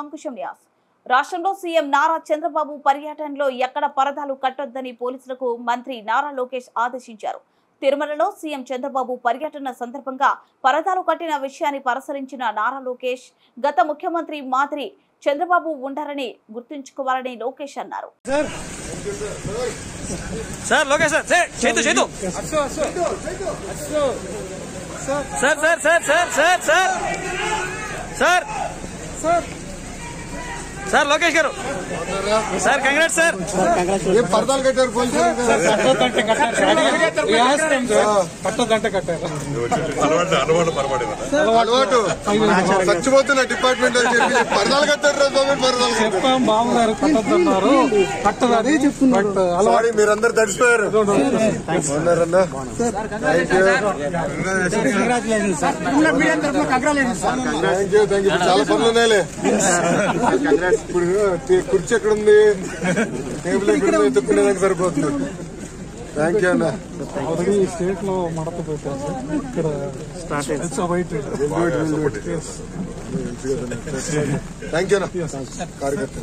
అంకుశం న్యాస్. రాష్ట్రంలో సీఎం నారా చంద్రబాబు పర్యటనలో ఎక్కడ పరదాలు కట్టొద్దని పోలీసులకు మంత్రి నారా లోకేష్ ఆదేశించారు. తిరుమలలో సీఎం చంద్రబాబు పర్యటన సందర్భంగా పరదాలు కట్టిన విషయాన్ని పరిశీలించిన నారా లోకేష్ గత ముఖ్యమంత్రి మాదిరి చంద్రబాబు ఉండారని గుర్తుంచుకోవాలని లోకేష్ అన్నారు. సార్ లోకేష్ గారు సార్ కంగ్రాట్స్ సార్. ఏ పర్దాలు కట్టారు పోలీసులు? అలవాటు చచ్చిపోతున్న డిపార్ట్మెంట్ అని చెప్పి పర్దాలు కట్టారు. చెప్పాం బాబుగారు కట్టొద్దన్నారు, కట్టదని చెప్తున్నారు. సారీ మీరందరూ తడిసిపోయారు. చాలా పనులు ఉన్నాయిలే. ఇప్పుడు కుర్చీ ఎక్కడుంది, టేబుల్ ఎక్కడుంది, ఎత్తుక్కునేదానికి సరిపోతుంది. థ్యాంక్ యూ అన్న. స్టేట్ లో మడత పెట్టారు, ఇక్కడ థ్యాంక్ యూ అన్న కార్యకర్త.